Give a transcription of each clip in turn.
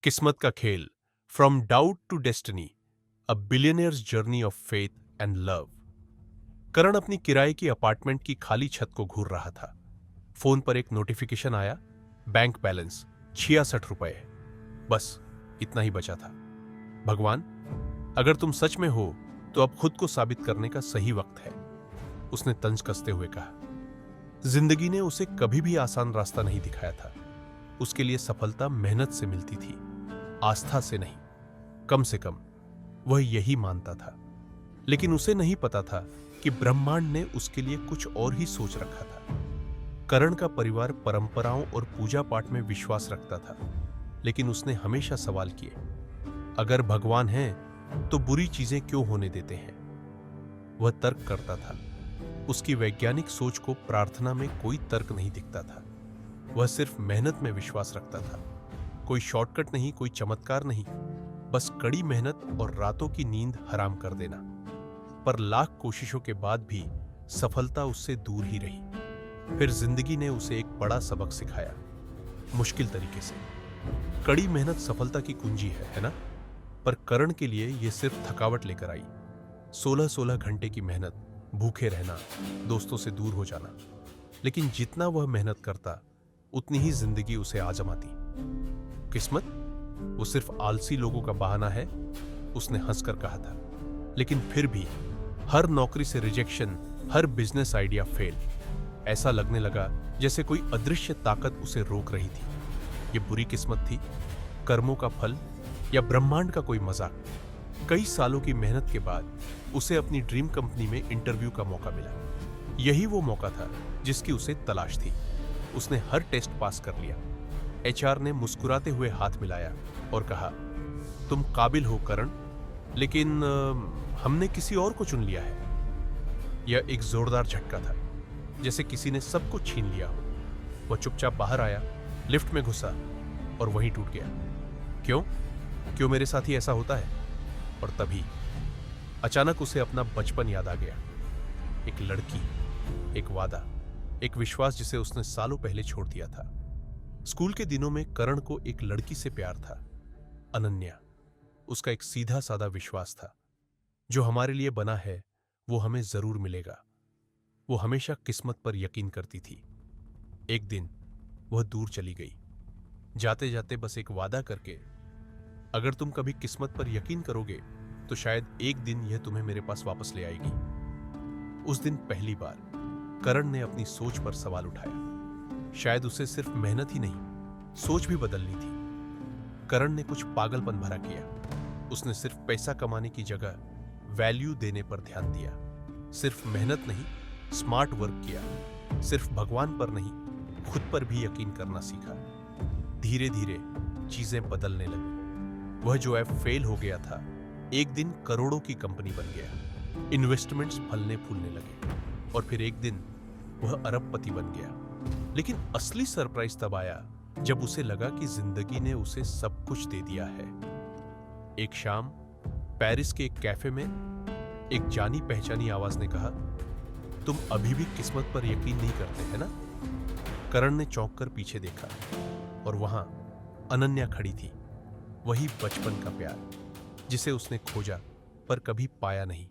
किस्मत का खेल, from doubt to destiny, a billionaire's journey of faith and love. Karan अपनी किराए की अपार्टमेंट की खाली छत को घूर रहा था। फोन पर एक नोटिफिकेशन आया, बैंक बैलेंस 66 रुपए। बस इतना ही बचा था। भगवान, अगर तुम सच में हो तो अब खुद को साबित करने का सही वक्त है, उसने तंज कसते हुए कहा। जिंदगी ने उसे कभी भी आसान रास्ता नहीं दिखाया था। उसके लिए सफलता मेहनत से मिलती थी, आस्था से नहीं। कम से कम वह यही मानता था। लेकिन उसे नहीं पता था कि ब्रह्मांड ने उसके लिए कुछ और ही सोच रखा था। करण का परिवार परंपराओं और पूजा पाठ में विश्वास रखता था, लेकिन उसने हमेशा सवाल किए, अगर भगवान है तो बुरी चीजें क्यों होने देते हैं? वह तर्क करता था। उसकी वैज्ञानिक सोच को प्रार्थना में कोई तर्क नहीं दिखता था। वह सिर्फ मेहनत में विश्वास रखता था। कोई शॉर्टकट नहीं, कोई चमत्कार नहीं, बस कड़ी मेहनत और रातों की नींद हराम कर देना। पर लाख कोशिशों के बाद भी सफलता उससे दूर ही रही। फिर जिंदगी ने उसे एक बड़ा सबक सिखाया, मुश्किल तरीके से। कड़ी मेहनत सफलता की कुंजी है ना? पर करण के लिए यह सिर्फ थकावट लेकर आई। 16-16 घंटे की मेहनत, भूखे रहना, दोस्तों से दूर हो जाना। लेकिन जितना वह मेहनत करता, उतनी ही जिंदगी उसे आजमाती। किस्मत वो सिर्फ आलसी लोगों का बहाना है, उसने हंसकर कहा था। लेकिन फिर भी हर नौकरी से रिजेक्शन, हर बिजनेस आइडिया फेल। ऐसा लगने लगा जैसे कोई अदृश्य ताकत उसे रोक रही थी। ये बुरी किस्मत थी, कर्मों का फल, या ब्रह्मांड का कोई मजाक? कई सालों की मेहनत के बाद उसे अपनी ड्रीम कंपनी में इंटरव्यू का मौका मिला। यही वो मौका था जिसकी उसे तलाश थी। उसने हर टेस्ट पास कर लिया। एचआर ने मुस्कुराते हुए हाथ मिलाया और कहा, तुम काबिल हो करण, लेकिन हमने किसी और को चुन लिया है। यह एक जोरदार झटका था, जैसे किसी ने सब कुछ छीन लिया हो। वह चुपचाप बाहर आया, लिफ्ट में घुसा और वहीं टूट गया। क्यों क्यों मेरे साथ ही ऐसा होता है? और तभी अचानक उसे अपना बचपन याद आ गया। एक लड़की, एक वादा, एक विश्वास जिसे उसने सालों पहले छोड़ दिया था। स्कूल के दिनों में करण को एक लड़की से प्यार था, अनन्या। उसका एक सीधा साधा विश्वास था, जो हमारे लिए बना है वो हमें जरूर मिलेगा। वो हमेशा किस्मत पर यकीन करती थी। एक दिन वह दूर चली गई, जाते जाते बस एक वादा करके, अगर तुम कभी किस्मत पर यकीन करोगे तो शायद एक दिन यह तुम्हें मेरे पास वापस ले आएगी। उस दिन पहली बार करण ने अपनी सोच पर सवाल उठाया। शायद उसे सिर्फ मेहनत ही नहीं, सोच भी बदलनी थी। करण ने कुछ पागलपन भरा किया। उसने सिर्फ पैसा कमाने की जगह वैल्यू देने पर ध्यान दिया। सिर्फ मेहनत नहीं, स्मार्ट वर्क किया। सिर्फ भगवान पर नहीं, खुद पर भी यकीन करना सीखा। धीरे धीरे चीजें बदलने लगी। वह जो ऐप फेल हो गया था, एक दिन करोड़ों की कंपनी बन गया। इन्वेस्टमेंट्स फलने फूलने लगे और फिर एक दिन वह अरबपति बन गया। लेकिन असली सरप्राइज तब आया जब उसे लगा कि जिंदगी ने उसे सब कुछ दे दिया है। एक शाम पेरिस के एक कैफे में एक जानी पहचानी आवाज ने कहा, तुम अभी भी किस्मत पर यकीन नहीं करते है ना? करण ने चौंक कर पीछे देखा और वहां अनन्या खड़ी थी। वही बचपन का प्यार जिसे उसने खोजा पर कभी पाया नहीं।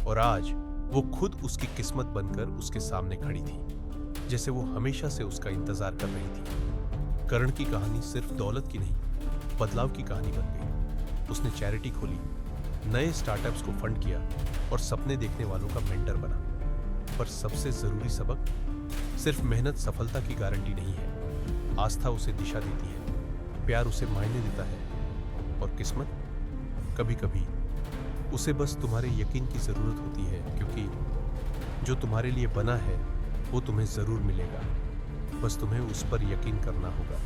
और आज वो खुद उसकी किस्मत बनकर उसके सामने खड़ी थी, जैसे वो हमेशा से उसका इंतजार कर रही थी। करण की कहानी सिर्फ दौलत की नहीं, बदलाव की कहानी बन गई। उसने चैरिटी खोली, नए स्टार्टअप्स को फंड किया और सपने देखने वालों का मेंटर बना। पर सबसे जरूरी सबक, सिर्फ मेहनत सफलता की गारंटी नहीं है। आस्था उसे दिशा देती है, प्यार उसे मायने देता है, और किस्मत कभी कभी उसे बस तुम्हारे यकीन की जरूरत होती है, क्योंकि जो तुम्हारे लिए बना है वो तुम्हें जरूर मिलेगा। बस तुम्हें उस पर यकीन करना होगा।